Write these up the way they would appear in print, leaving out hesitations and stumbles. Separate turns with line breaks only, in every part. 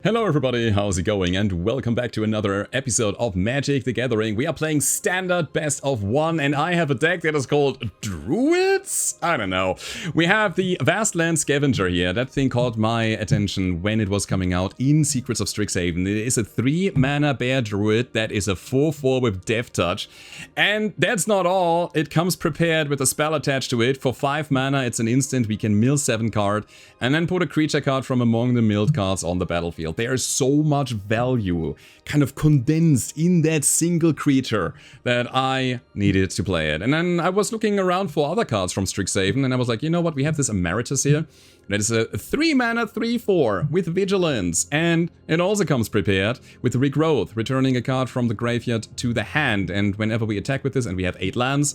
Hello everybody, how's it going? And welcome back to another episode of Magic the Gathering. We are playing Standard Best-of-1 and I have a deck that is called Druids? I don't know. We have the Vastlands Scavenger here. That thing caught my attention when it was coming out in Secrets of Strixhaven. It is a 3-mana bear druid that is a 4/4 with Death Touch. And that's not all. It comes prepared with a spell attached to it. For 5 mana, it's an instant. We can mill 7 card and then put a creature card from among the milled cards on the battlefield. There is so much value kind of condensed in that single creature that I needed to play it. And then I was looking around for other cards from Strixhaven and I was like, you know what, we have this Emeritus here. That is a 3-mana 3/4 with Vigilance. And it also comes prepared with Regrowth, returning a card from the graveyard to the hand. And whenever we attack with this, and we have 8 lands,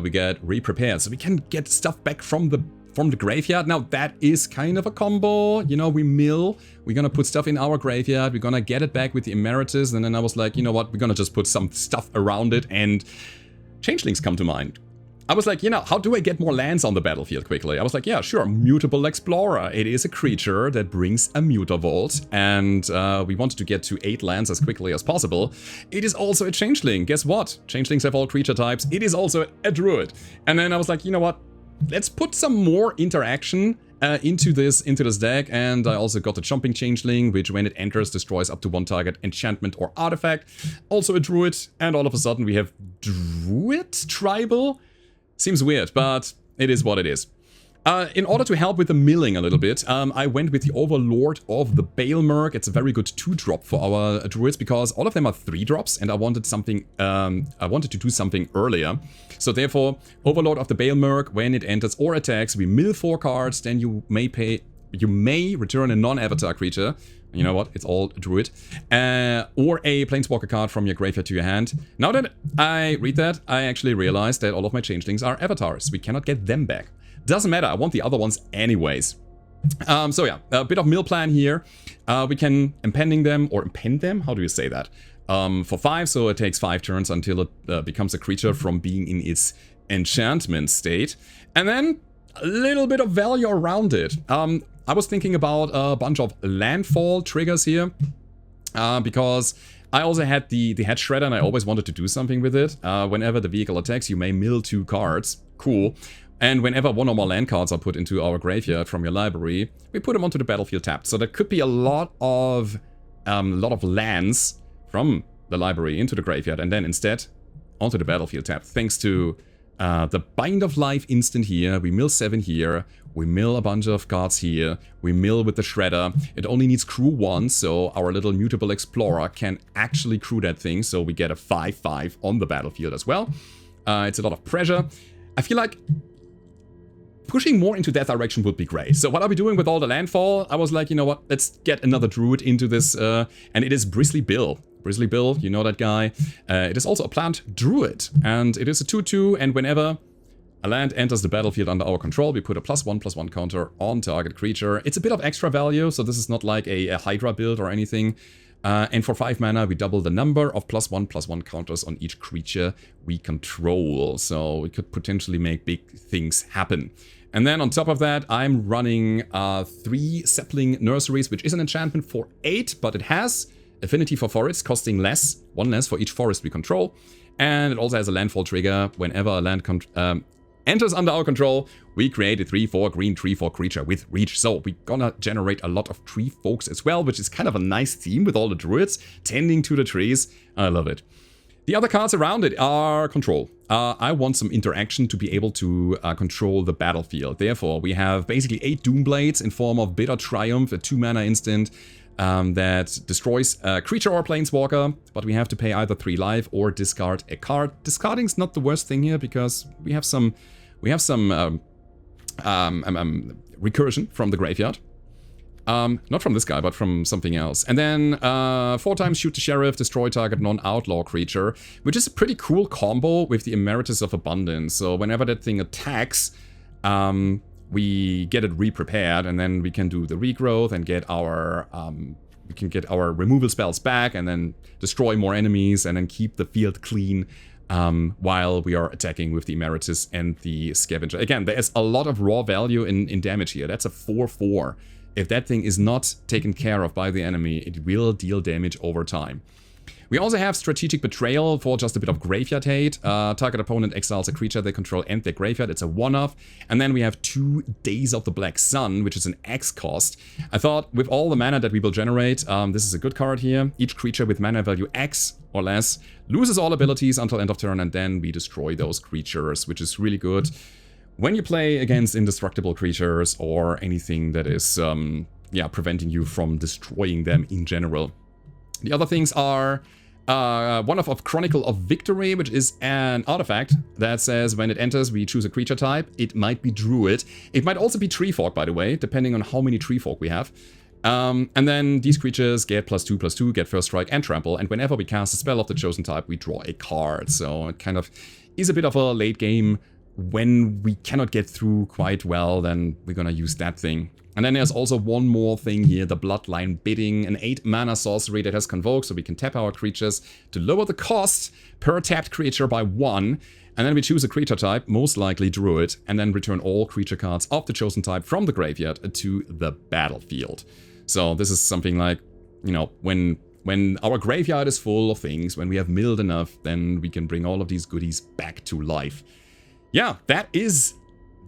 we get Re-Prepared. So we can get stuff back from the graveyard. Now that is kind of a combo, you know, we mill, we're gonna put stuff in our graveyard, we're gonna get it back with the Emeritus, and then I was like, you know what, we're gonna just put some stuff around it, and Changelings come to mind. I was like, you know, how do I get more lands on the battlefield quickly? I was like, yeah, sure, Mutable Explorer. It is a creature that brings a Mutavault, and we wanted to get to 8 lands as quickly as possible. It is also a Changeling. Guess what? Changelings have all creature types. It is also a Druid. And then I was like, you know what? Let's put some more interaction into this deck, and I also got the Jumping Changeling, which when it enters destroys up to 1 target enchantment or artifact. Also a Druid, and all of a sudden we have Druid Tribal. Seems weird, but it is what it is. In order to help with the milling a little bit, I went with the Overlord of the Bailmerk. It's a very good 2-drop for our druids because all of them are 3-drops, and I wanted something. I wanted to do something earlier. So therefore, Overlord of the Bailmerk, when it enters or attacks, we mill 4 cards. Then you may return a non-avatar creature. You know what? It's all druid. Or a planeswalker card from your graveyard to your hand. Now that I read that, I actually realized that all of my changelings are avatars. We cannot get them back. Doesn't matter, I want the other ones anyways. So yeah, a bit of mill plan here. We can impend them? How do you say that? For 5, so it takes 5 turns until it becomes a creature from being in its enchantment state. And then a little bit of value around it. I was thinking about a bunch of landfall triggers here. Because I also had the Head Shredder and I always wanted to do something with it. Whenever the vehicle attacks, you may mill 2 cards. Cool. And whenever 1 or more land cards are put into our graveyard from your library, we put them onto the battlefield tapped. So there could be a lot of lands from the library into the graveyard and then instead onto the battlefield tapped. Thanks to the Bind of Life instant here, we mill 7 here, we mill a bunch of cards here, we mill with the Shredder. It only needs crew 1, so our little Mutable Explorer can actually crew that thing, so we get a 5/5 on the battlefield as well. It's a lot of pressure. I feel like pushing more into that direction would be great. So what are we doing with all the landfall? I was like, you know what, let's get another druid into this, and it is Bristly Bill. Bristly Bill, you know that guy. It is also a plant druid, and it is a 2/2, and whenever a land enters the battlefield under our control, we put a +1/+1 counter on target creature. It's a bit of extra value, so this is not like a Hydra build or anything. And for 5 mana, we double the number of +1/+1 counters on each creature we control. So we could potentially make big things happen. And then on top of that, I'm running 3 Sapling Nurseries, which is an enchantment for 8, but it has affinity for forests, costing 1 less for each forest we control. And it also has a landfall trigger. Whenever a land enters under our control, we create a 3/4 green Treefolk creature with reach. So we're gonna generate a lot of Treefolks as well, which is kind of a nice theme with all the druids tending to the trees. I love it. The other cards around it are control. I want some interaction to be able to control the battlefield. Therefore, we have basically 8 Doomblades in form of Bitter Triumph, a 2-mana instant that destroys a creature or planeswalker, but we have to pay either 3 life or discard a card. Discarding's not the worst thing here because we have some recursion from the graveyard. Not from this guy, but from something else. And then 4 times Shoot the Sheriff, destroy target non-outlaw creature, which is a pretty cool combo with the Emeritus of Abundance. So whenever that thing attacks, we get it re-prepared, and then we can do the regrowth and get our removal spells back, and then destroy more enemies, and then keep the field clean while we are attacking with the Emeritus and the Scavenger. Again, there is a lot of raw value in damage here. That's a 4/4. if that thing is not taken care of by the enemy, it will deal damage over time. We also have Strategic Betrayal for just a bit of graveyard hate. Target opponent exiles a creature they control and their graveyard. It's a one-off. And then we have 2 Days of the Black Sun, which is an X cost. I thought with all the mana that we will generate, this is a good card here. Each creature with mana value X or less loses all abilities until end of turn, and then we destroy those creatures, which is really good when you play against indestructible creatures or anything that is preventing you from destroying them in general. The other things are one of Chronicle of Victory, which is an artifact that says when it enters, we choose a creature type. It might be Druid. It might also be Treefolk, by the way, depending on how many Treefolk we have. And then these creatures get +2/+2, get First Strike and Trample, and whenever we cast a spell of the chosen type, we draw a card. So it kind of is a bit of a late game. When we cannot get through quite well, then we're gonna use that thing. And then there's also one more thing here, the Bloodline Bidding, an 8 mana sorcery that has Convoke, so we can tap our creatures to lower the cost per tapped creature by 1. And then we choose a creature type, most likely Druid, and then return all creature cards of the chosen type from the graveyard to the battlefield. So this is something like, you know, when our graveyard is full of things, when we have milled enough, then we can bring all of these goodies back to life. Yeah, that is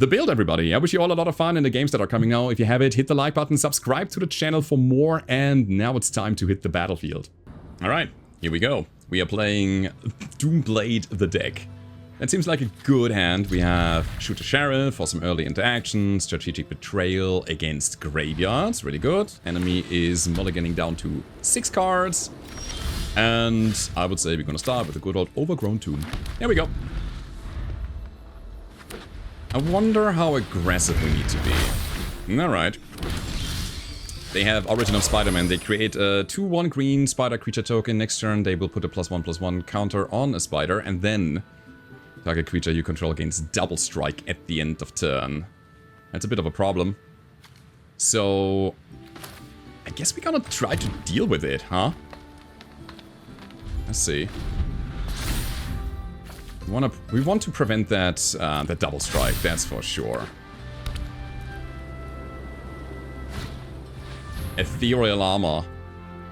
the build, everybody. I wish you all a lot of fun in the games that are coming now. If you have it, hit the like button, subscribe to the channel for more, and now it's time to hit the battlefield. Alright, here we go. We are playing Doomblade the deck. That seems like a good hand. We have Shoot the Sheriff for some early interaction, Strategic Betrayal against Graveyards, really good. Enemy is mulliganing down to 6 cards. And I would say we're gonna start with a good old Overgrown Tomb. Here we go. I wonder how aggressive we need to be. Alright. They have Origin of Spider-Man. They create a 2/1 green spider creature token. Next turn they will put a +1/+1 counter on a spider, and then target creature you control gains double strike at the end of turn. That's a bit of a problem. So I guess we're gonna try to deal with it, huh? Let's see. We want to prevent that that double strike, that's for sure. Ethereal Armor.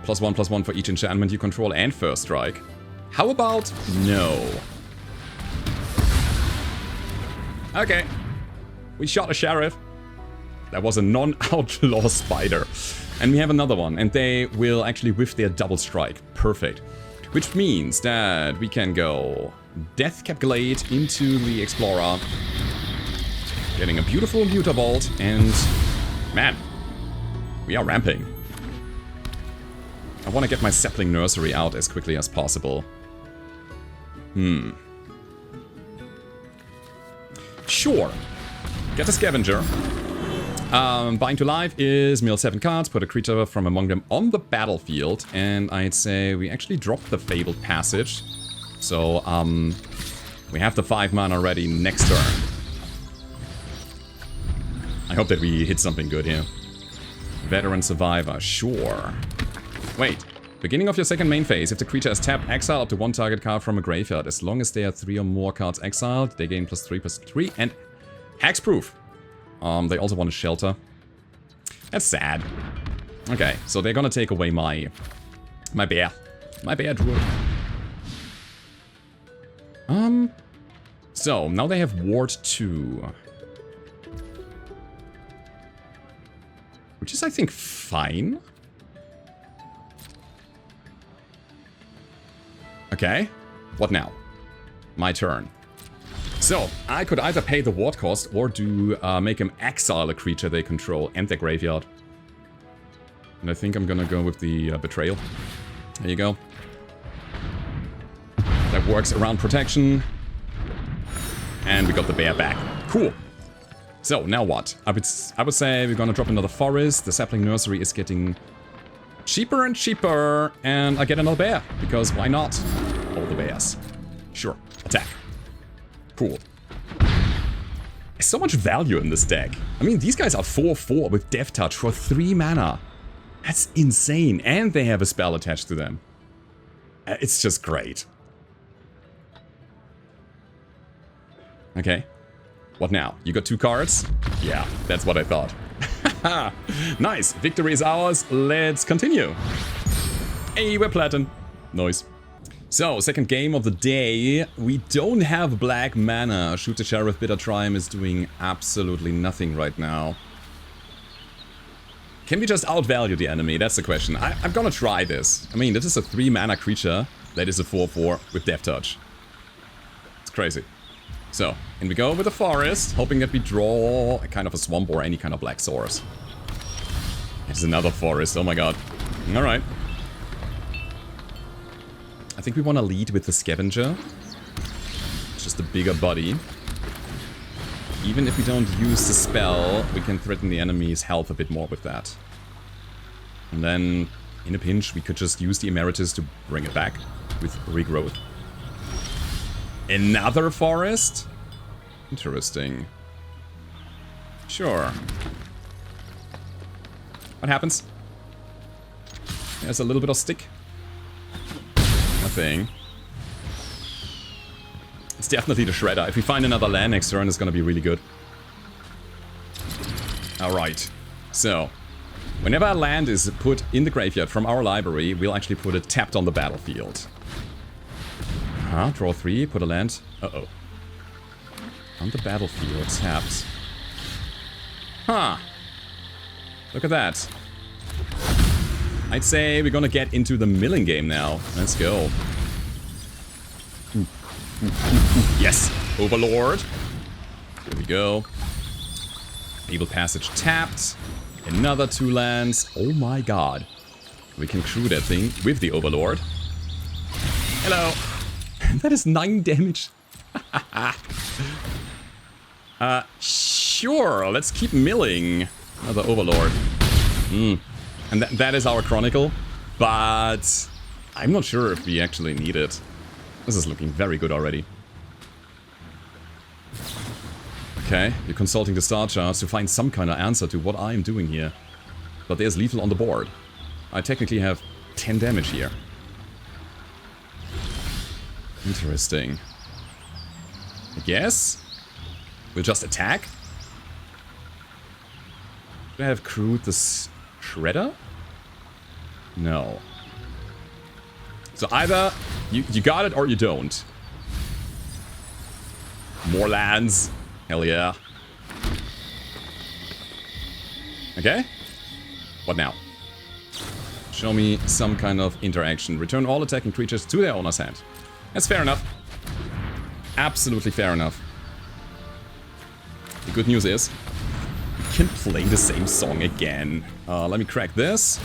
+1/+1 for each enchantment you control and First Strike. How about no? Okay. We shot a Sheriff. That was a non-outlaw spider. And we have another one, and they will actually whiff their double strike. Perfect. Which means that we can go Deathcap Glade into the Explorer, getting a beautiful Mutavault, and man, we are ramping. I want to get my Sapling Nursery out as quickly as possible. Sure. Get a Scavenger. Bind to Life is mill 7 cards, put a creature from among them on the battlefield, and I'd say we actually drop the Fabled Passage. So, we have the 5 mana ready next turn. I hope that we hit something good here. Veteran Survivor, sure. Wait, beginning of your second main phase, if the creature is tapped, exile up to 1 target card from a graveyard. As long as there are 3 or more cards exiled, they gain +3/+3 and hexproof. They also want a shelter. That's sad. Okay, so they're gonna take away my bear. My bear druid. So, now they have Ward 2. Which is, I think, fine. Okay, what now? My turn. So, I could either pay the ward cost or do make him exile a creature they control and their graveyard. And I think I'm gonna go with the Betrayal. There you go. That works around protection. And we got the bear back. Cool. So, now what? I would say we're gonna drop another forest. The Sapling Nursery is getting cheaper and cheaper. And I get another bear. Because why not? All the bears. Sure. Attack. Cool. There's so much value in this deck. I mean, these guys are 4/4 with Death Touch for 3 mana. That's insane. And they have a spell attached to them. It's just great. Okay. What now? You got 2 cards? Yeah, that's what I thought. Nice. Victory is ours. Let's continue. Hey, we're platinum. Nice. So, second game of the day. We don't have black mana. Shoot the Sheriff Bitter Trime is doing absolutely nothing right now. Can we just outvalue the enemy? That's the question. I'm gonna try this. I mean, this is a 3 mana creature that is a 4/4 with Death Touch. It's crazy. So, in we go with a forest, hoping that we draw a kind of a swamp or any kind of black source. It's another forest, oh my god. Alright. I think we want to lead with the Scavenger. It's just a bigger body. Even if we don't use the spell, we can threaten the enemy's health a bit more with that. And then, in a pinch, we could just use the Emeritus to bring it back with regrowth. Another forest? Interesting. Sure. What happens? There's a little bit of stick. Nothing. It's definitely the Shredder. If we find another land next turn, it's gonna be really good. Alright. So, whenever a land is put in the graveyard from our library, we'll actually put it tapped on the battlefield. Draw 3, put a land. Uh-oh. On the battlefield, tapped. Huh. Look at that. I'd say we're gonna get into the milling game now. Let's go. Yes! Overlord. Here we go. Evil Passage tapped. Another 2 lands. Oh my god. We can crew that thing with the Overlord. Hello. That is 9 damage. Sure. Let's keep milling. Another Overlord. And that is our Chronicle, but I'm not sure if we actually need it. This is looking very good already. Okay, you're consulting the star charts to find some kind of answer to what I'm doing here. But there's lethal on the board. I technically have 10 damage here. Interesting. I guess we'll just attack. Do I have crewed this Shredder? No. So either you got it or you don't. More lands. Hell yeah. Okay. What now? Show me some kind of interaction. Return all attacking creatures to their owner's hand. That's fair enough. Absolutely fair enough. The good news is we can play the same song again. Let me crack this.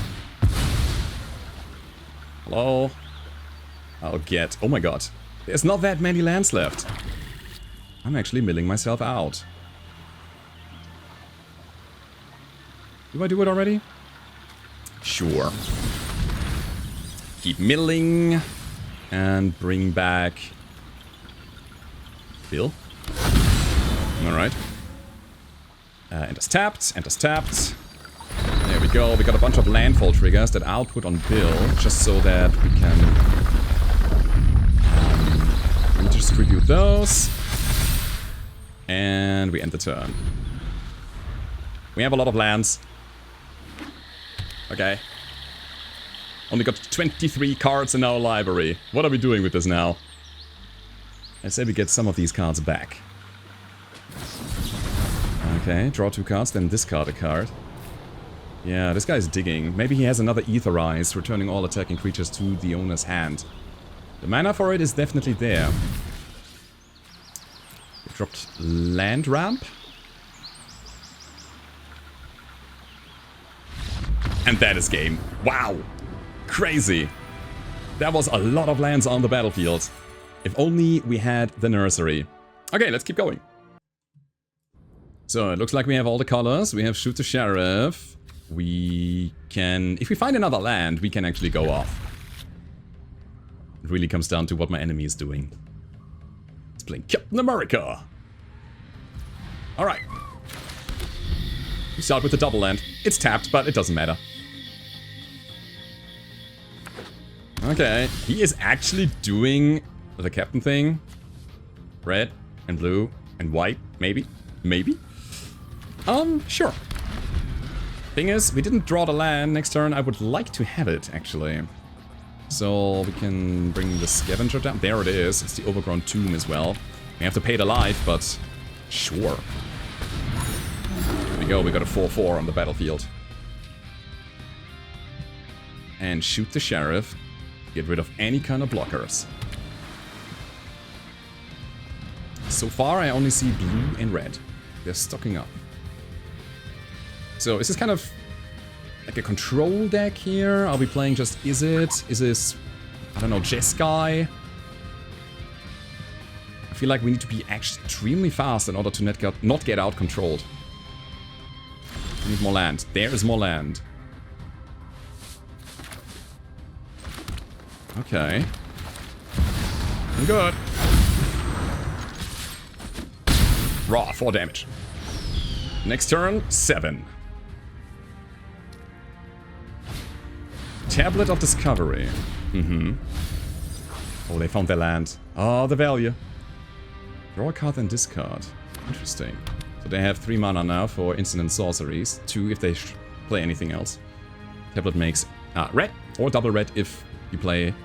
Hello? I'll get... Oh my god. There's not that many lands left. I'm actually milling myself out. Do I do it already? Sure. Keep milling. And bring back... Bill? Alright. Enters tapped, enters tapped. There we go. We got a bunch of landfall triggers that I'll put on Bill, just so that we can redistribute those. And we end the turn. We have a lot of lands. Okay. Only got 23 cards in our library. What are we doing with this now? I say we get some of these cards back. Okay, draw 2 cards, then discard a card. Yeah, this guy's digging. Maybe he has another Etherize, returning all attacking creatures to the owner's hand. The mana for it is definitely there. We dropped Land Ramp. And that is game. Wow! Crazy! That was a lot of lands on the battlefield. If only we had the nursery. Okay, let's keep going. So, it looks like we have all the colors. We have Shoot the Sheriff. We can... If we find another land, we can actually go off. It really comes down to what my enemy is doing. It's playing Captain America. Alright. We start with the double land. It's tapped, but it doesn't matter. Okay, he is actually doing the captain thing. Red and blue and white, maybe? Maybe? Sure. Thing is, we didn't draw the land. Next turn, I would like to have it, actually. So we can bring the Scavenger down. There it is. It's the Overgrown Tomb as well. We have to pay the life, but sure. Here we go. We got a 4/4 on the battlefield. And shoot the Sheriff. Get rid of any kind of blockers. So far, I only see blue and red. They're stocking up. So is this kind of like a control deck here? Are we playing just Is this, I don't know, Jeskai? I feel like we need to be extremely fast in order to not get out controlled. We need more land. There is more land. Okay. I'm good. Raw, 4 damage. Next turn, 7. Tablet of Discovery. Oh, they found their land. Oh, the value. Draw a card then discard. Interesting. So they have 3 mana now for instant and sorceries. 2 if they play anything else. Tablet makes red or double red if you play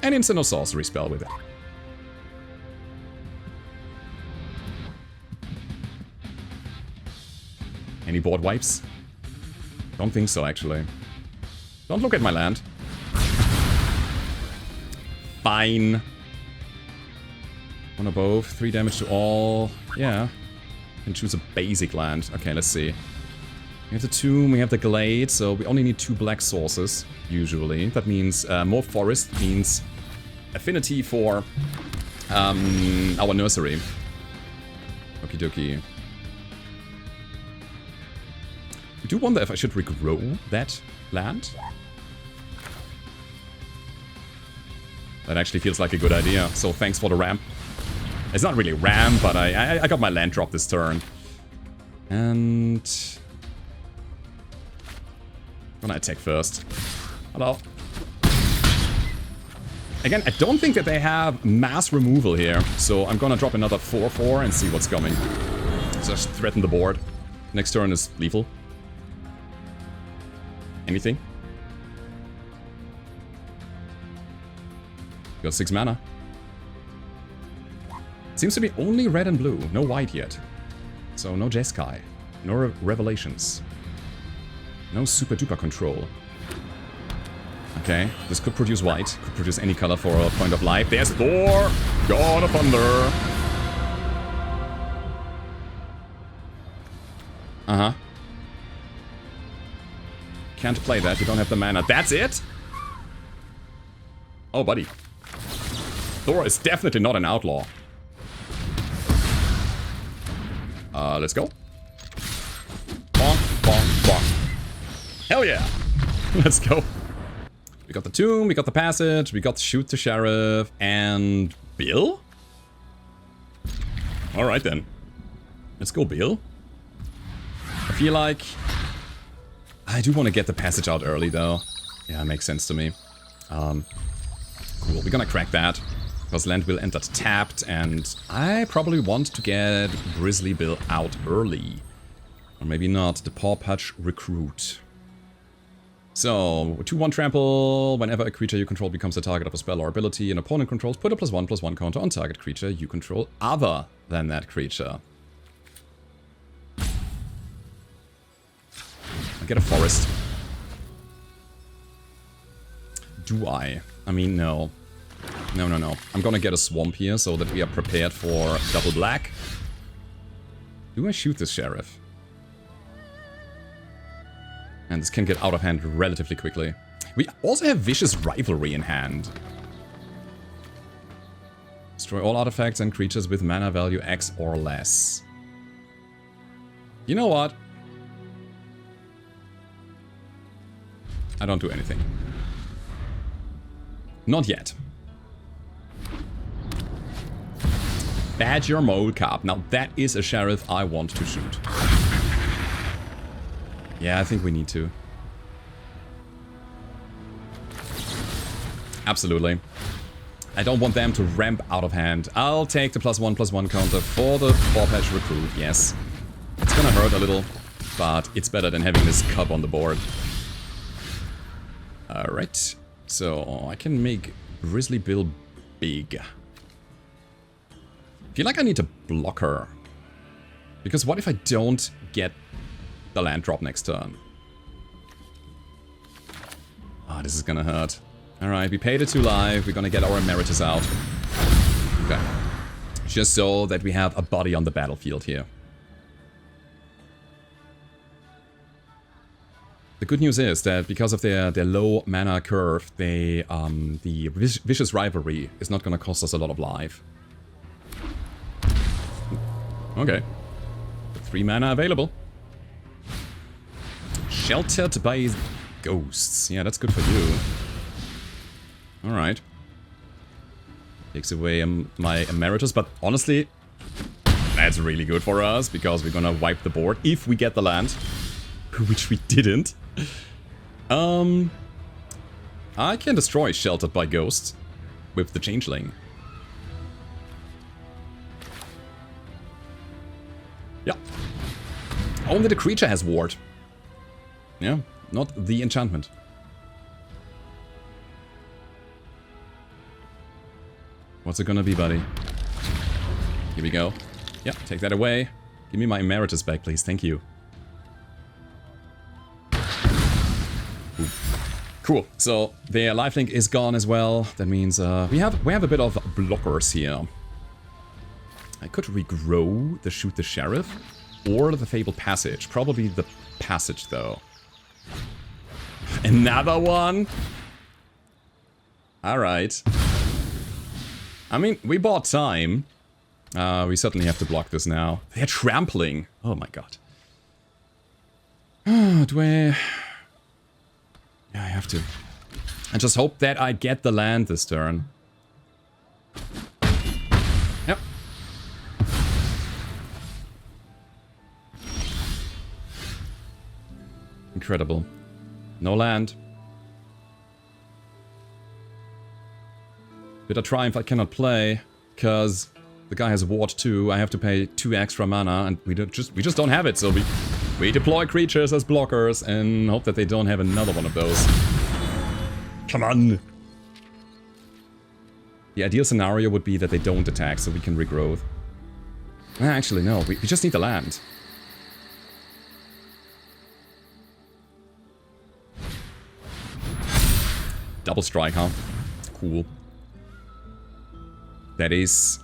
an instant or sorcery spell with it. Any board wipes? Don't think so, actually. Don't look at my land. Fine. 1 above, 3 damage to all. Yeah. Can choose a basic land. Okay, let's see. We have the Tomb, we have the Glade, so we only need 2 black sources, usually. That means more forest means affinity for our nursery. Okie dokie. I do wonder if I should regrow that land. That actually feels like a good idea, so thanks for the ramp. It's not really ramp, but I got my land drop this turn. And... I'm gonna attack first. Hello. Again, I don't think that they have mass removal here, so I'm gonna drop another 4/4 and see what's coming. Just threaten the board. Next turn is lethal. Anything? Got 6 mana. Seems to be only red and blue, no white yet. So no Jeskai, no Revelations. No super duper control. Okay, this could produce white, could produce any color for a point of life. There's Thor! God of Thunder! Uh-huh. Can't play that, you don't have the mana. That's it? Oh, buddy. Thor is definitely not an outlaw. Let's go. Bonk, bonk, bonk. Hell yeah! Let's go. We got the Tomb, we got the Passage, we got Shoot the Sheriff, and Bill? Alright then. Let's go, Bill. I feel like... I do want to get the Passage out early, though. Yeah, it makes sense to me. Cool, we're gonna crack that. Because land will enter tapped, and I probably want to get Grizzly Bill out early. Or maybe not, the Paw Patch Recruit. So, 2/1 trample, whenever a creature you control becomes the target of a spell or ability an opponent controls, put a +1/+1 counter on target creature you control other than that creature. I'll get a forest. Do I? I mean, no. No, no, no. I'm gonna get a swamp here so that we are prepared for double black. Do I shoot this Sheriff? And this can get out of hand relatively quickly. We also have Vicious Rivalry in hand. Destroy all artifacts and creatures with mana value X or less. You know what? I don't do anything. Not yet. Badger Molecap. Now that is a Sheriff I want to shoot. Yeah, I think we need to. Absolutely. I don't want them to ramp out of hand. I'll take the +1/+1 counter for the Paw Patch Recruit, yes. It's gonna hurt a little. but it's better than having this cup on the board. Alright, so I can make Grizzly Bill big. Feel like I need to block her. Because what if I don't get the land drop next turn? Ah, this is gonna hurt. Alright, we paid it 2 life, we're gonna get our Emeritus out. Okay. Just so that we have a body on the battlefield here. The good news is that because of their low mana curve, the Vicious Rivalry is not gonna cost us a lot of life. Okay. 3 mana available. Sheltered by ghosts. Yeah, that's good for you. Alright. Takes away my Emeritus, but honestly, that's really good for us, because we're gonna wipe the board if we get the land. Which we didn't. I can destroy Sheltered by Ghosts with the Changeling. Yeah. Only the creature has ward. Yeah, not the enchantment. What's it gonna be, buddy? Here we go. Yeah, take that away. Give me my Emeritus back, please. Thank you. Ooh. Cool. So their lifelink is gone as well. That means we have a bit of blockers here. I could regrow the Shoot the Sheriff or the Fabled Passage. Probably the Passage, though. Another one? Alright. I mean, we bought time. We certainly have to block this now. They're trampling. Oh my god. Do I... Yeah, I have to. I just hope that I get the land this turn. Yep. Incredible. No land. Bitter Triumph I cannot play, because the guy has ward too. I have to pay 2 extra mana, and we just don't have it, so we deploy creatures as blockers and hope that they don't have another one of those. Come on! The ideal scenario would be that they don't attack, so we can regrowth. Actually, no. We just need the land. Double strike, huh? Cool. That is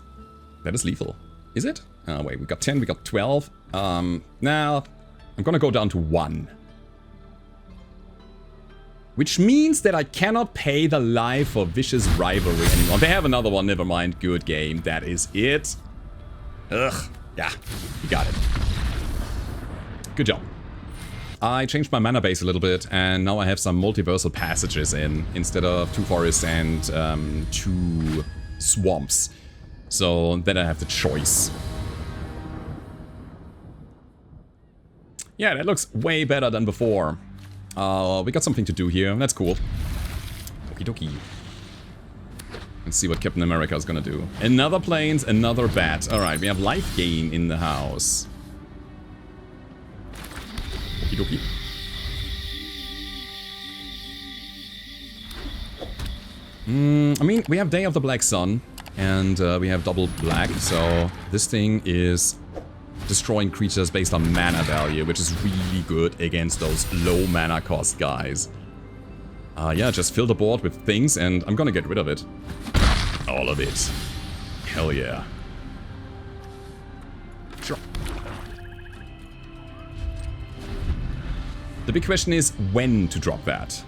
lethal. Is it? Oh, wait. We got 10, we got 12. Now... I'm gonna go down to 1. Which means that I cannot pay the life for Vicious Rivalry anymore. They have another one, never mind. Good game. That is it. Ugh. Yeah, you got it. Good job. I changed my mana base a little bit, and now I have some multiversal passages in, instead of 2 forests and 2 swamps. So then I have the choice. Yeah, that looks way better than before. We got something to do here. That's cool. Okie dokie. Let's see what Captain America is gonna do. Another plains, another bat. Alright, we have life gain in the house. Okie dokie. I mean, we have Day of the Black Sun. And we have double black. So this thing is... destroying creatures based on mana value, which is really good against those low mana cost guys. Yeah, just fill the board with things and I'm gonna get rid of it. All of it. Hell yeah. Sure. The big question is when to drop that.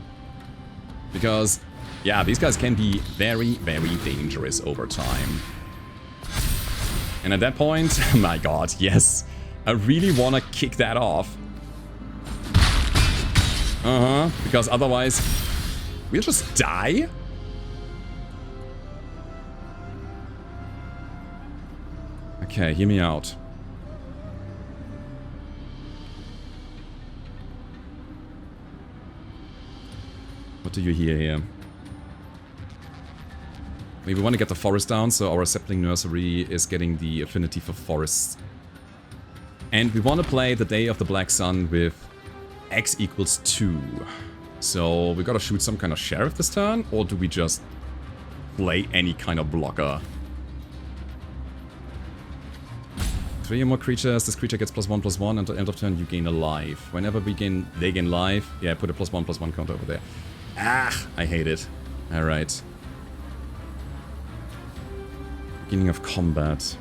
Because, yeah, these guys can be very, very dangerous over time. And at that point, my god, yes. I really want to kick that off. Because otherwise, we'll just die? Okay, hear me out. What do you hear here? Maybe we want to get the forest down, so our Sapling Nursery is getting the affinity for forests. And we want to play the Day of the Black Sun with X equals 2. So we gotta shoot some kind of sheriff this turn, or do we just play any kind of blocker? 3 or more creatures, this creature gets +1/+1 until end of turn, you gain a life. Whenever they gain life, yeah, put a +1/+1 counter over there. Ah, I hate it. Alright. Beginning of combat.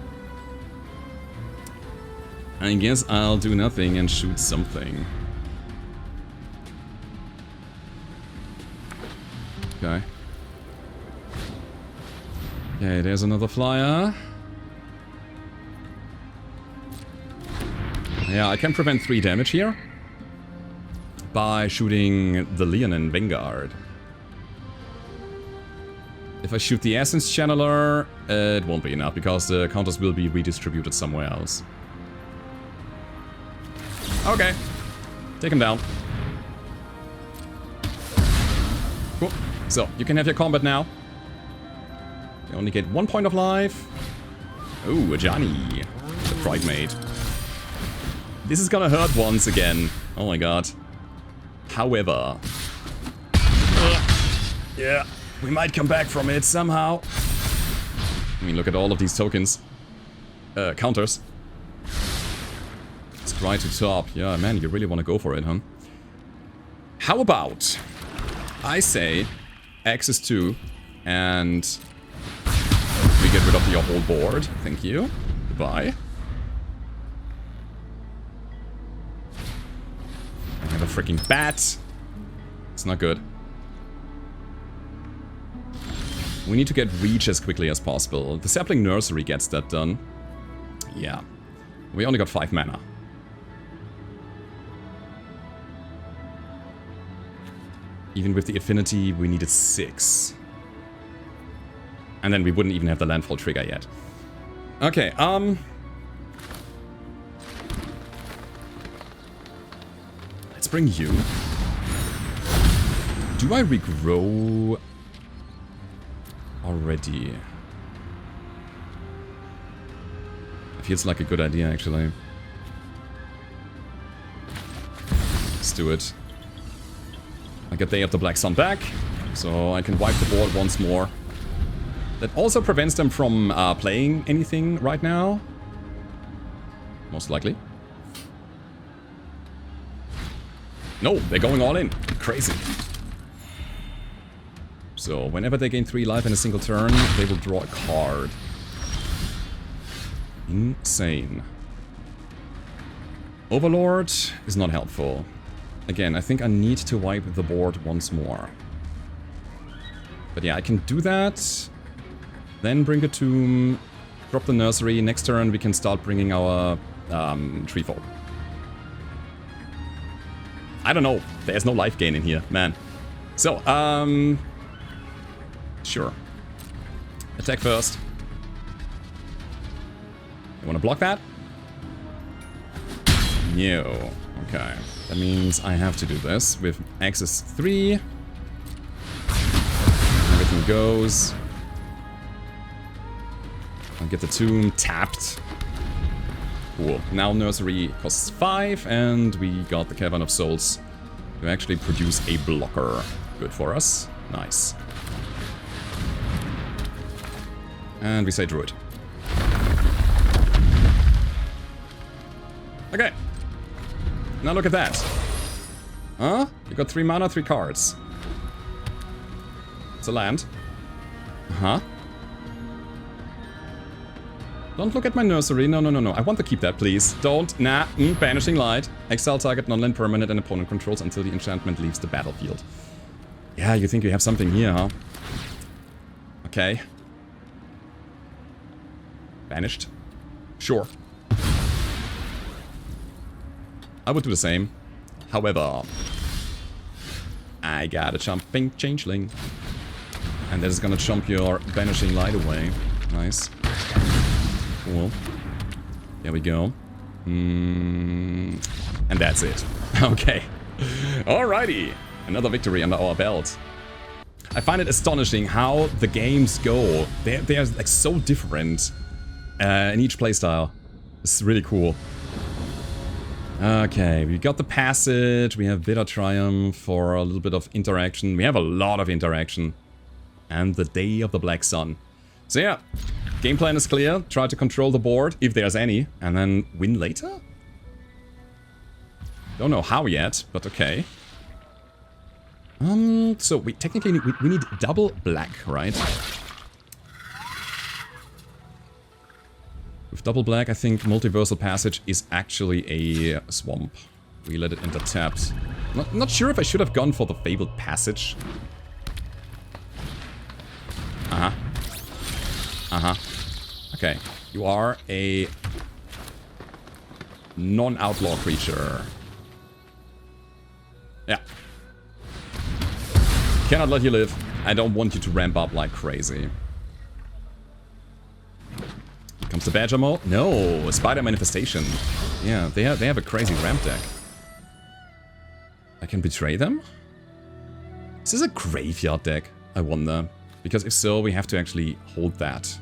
I guess I'll do nothing and shoot something. Okay. Okay, there's another flyer. Yeah, I can prevent 3 damage here by shooting the Leonin Vanguard. If I shoot the Essence Channeler, it won't be enough because the counters will be redistributed somewhere else. Okay, take him down. Cool. So, you can have your combat now. You only get 1 point of life. Ooh, a Johnny. The Pride Mate. This is gonna hurt once again. Oh my god. However... yeah, we might come back from it somehow. I mean, look at all of these tokens. Counters. Let's try to top. Yeah, man, you really want to go for it, huh? How about... I say... X is 2, and... we get rid of your whole board. Thank you. Goodbye. I have a freaking bat. It's not good. We need to get reach as quickly as possible. The Sapling Nursery gets that done. Yeah. We only got 5 mana. Even with the affinity, we needed 6. And then we wouldn't even have the landfall trigger yet. Okay, let's bring you. Do I regrow already? It feels like a good idea, actually. Let's do it. I get Day of the Black Sun back, so I can wipe the board once more. That also prevents them from playing anything right now. Most likely. No, they're going all in. Crazy. So, whenever they gain 3 life in a single turn, they will draw a card. Insane. Overlord is not helpful. Again, I think I need to wipe the board once more. But yeah, I can do that. Then bring a tomb, drop the nursery. Next turn we can start bringing our Treefolk. I don't know. There's no life gain in here, man. So, sure. Attack first. You want to block that? No. Okay. That means I have to do this with axis 3. Everything goes. I'll get the tomb tapped. Cool. Now nursery costs 5, and we got the Cavern of Souls to actually produce a blocker. Good for us. Nice. And we say Druid. Okay. Now look at that. Huh? You got 3 mana, 3 cards. It's a land. Uh-huh. Don't look at my nursery. No, no, no, no. I want to keep that, please. Don't. Nah. Banishing Light. Exile target non-land permanent and opponent controls until the enchantment leaves the battlefield. Yeah, you think you have something here, huh? Okay. Banished. Sure. I would do the same. However, I got a jumping changeling. And that is gonna jump your Banishing Light away. Nice. Cool. There we go. And that's it. Okay. Alrighty. Another victory under our belt. I find it astonishing how the games go. They are like so different in each playstyle. It's really cool. Okay, we got the passage, we have Bitter Triumph for a little bit of interaction. We have a lot of interaction. And the Day of the Black Sun. So yeah, game plan is clear. Try to control the board, if there's any, and then win later? Don't know how yet, but okay. So we technically we need double black, right? With double black, I think Multiversal Passage is actually a swamp. We let it enter tapped. Not sure if I should have gone for the Fabled Passage. Uh-huh. Uh-huh. Okay. You are a non-outlaw creature. Yeah. Cannot let you live. I don't want you to ramp up like crazy. Comes the Badger Mole? No, Spider Manifestation. Yeah, they have a crazy ramp deck. I can betray them? Is this a graveyard deck? I wonder. Because if so, we have to actually hold that.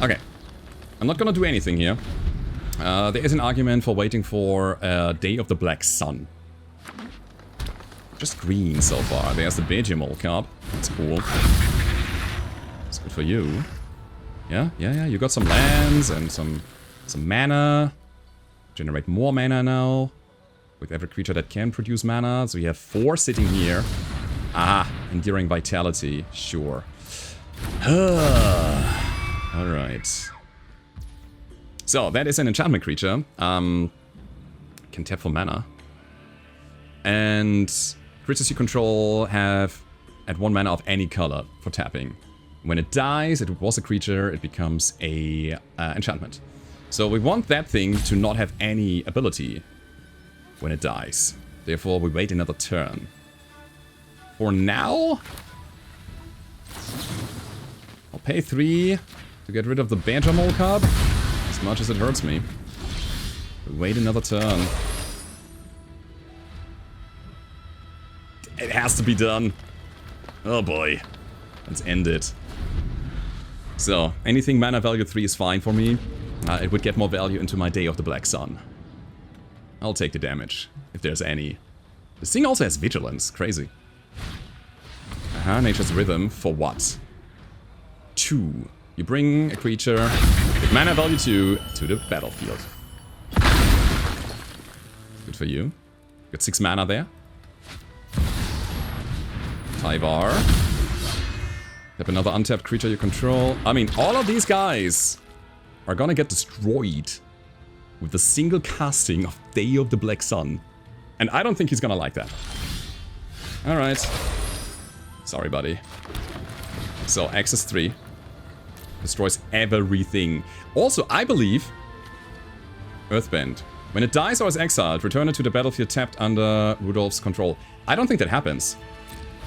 Okay. I'm not gonna do anything here. There is an argument for waiting for Day of the Black Sun. Just green so far. There's the Begemol card. That's cool. It's good for you. Yeah. You got some lands and some mana. Generate more mana now. With every creature that can produce mana. So you have 4 sitting here. Ah, Enduring Vitality. Sure. Alright. So, that is an enchantment creature. Can tap for mana. And creatures you control have at 1 mana of any color for tapping. When it dies, it was a creature, it becomes a enchantment. So we want that thing to not have any ability when it dies. Therefore, we wait another turn. For now, I'll pay 3 to get rid of the Badger Mole card, as much as it hurts me. We wait another turn. It has to be done. Oh boy. Let's end it. So, anything mana value 3 is fine for me. It would get more value into my Day of the Black Sun. I'll take the damage, if there's any. This thing also has Vigilance. Crazy. Nature's Rhythm. For what? 2. You bring a creature with mana value 2 to the battlefield. Good for you. Got 6 mana there. Tyvar. Have another untapped creature you control. I mean, all of these guys are gonna get destroyed with the single casting of Day of the Black Sun. And I don't think he's gonna like that. Alright. Sorry, buddy. So, access 3. Destroys everything. Also, I believe... Earthbend. When it dies or is exiled, return it to the battlefield tapped under Rudolph's control. I don't think that happens.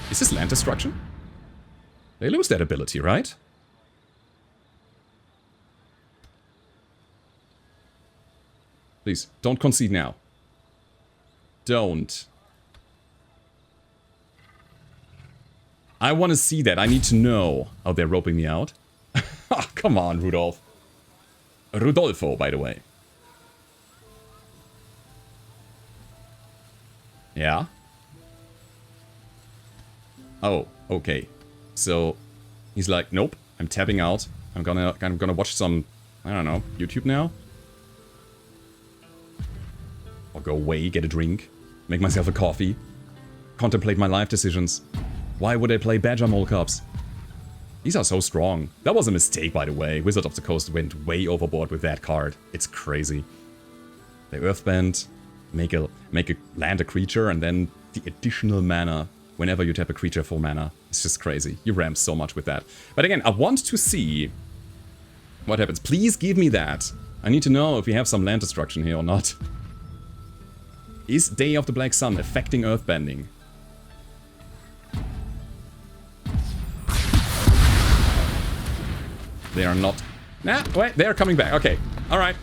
Is this land destruction? They lose that ability, right? Please, don't concede now. Don't. I want to see that. I need to know. Oh, they're roping me out. Oh, come on, Rudolph. Rudolfo, by the way. Yeah? Oh, okay. So, he's like, nope, I'm tapping out. I'm gonna watch some, I don't know, YouTube now? Or go away, get a drink, make myself a coffee, contemplate my life decisions. Why would I play Badger Mole Cups? These are so strong. That was a mistake, by the way. Wizard of the Coast went way overboard with that card. It's crazy. They Earthbend, make a land a creature, and then the additional mana whenever you tap a creature for mana. It's just crazy. You ramp so much with that. But again, I want to see what happens. Please give me that. I need to know if we have some land destruction here or not. Is Day of the Black Sun affecting Earthbending? They are not... Nah, wait, they are coming back. Okay, alright.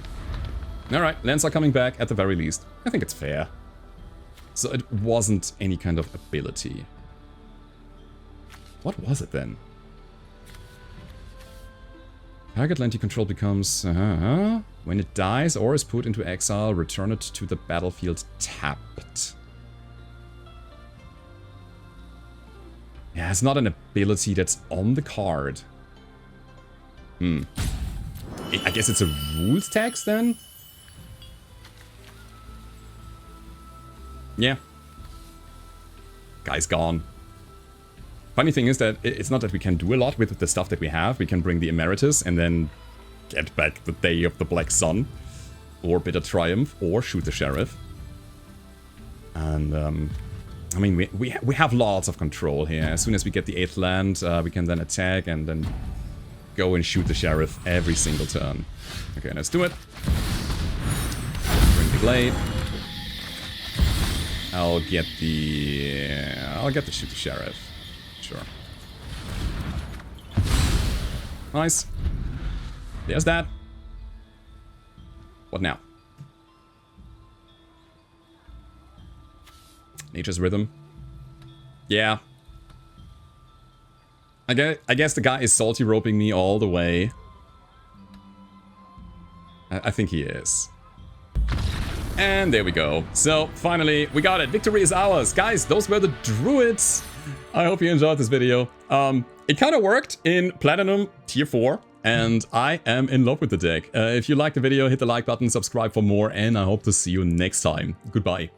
Alright, lands are coming back at the very least. I think it's fair. So it wasn't any kind of ability. What was it then? Target land you control becomes... when it dies or is put into exile, return it to the battlefield tapped. Yeah, it's not an ability that's on the card. I guess it's a rules text then? Yeah. Guy's gone. Funny thing is that it's not that we can do a lot with the stuff that we have. We can bring the Emeritus and then get back the Day of the Black Sun. Or Bitter Triumph, or shoot the Sheriff. And, I mean, we have lots of control here. As soon as we get the 8th land, we can then attack and then go and shoot the Sheriff every single turn. Okay, let's do it. Bring the Blade. I'll get the shoot the Sheriff. Sure. Nice. There's that. What now? Nature's Rhythm. Yeah. I guess the guy is salty roping me all the way. I think he is. And there we go. So, finally, we got it. Victory is ours. Guys, those were the Druids. I hope you enjoyed this video. It kind of worked in Platinum Tier 4. And I am in love with the deck. If you liked the video, hit the like button, subscribe for more. And I hope to see you next time. Goodbye.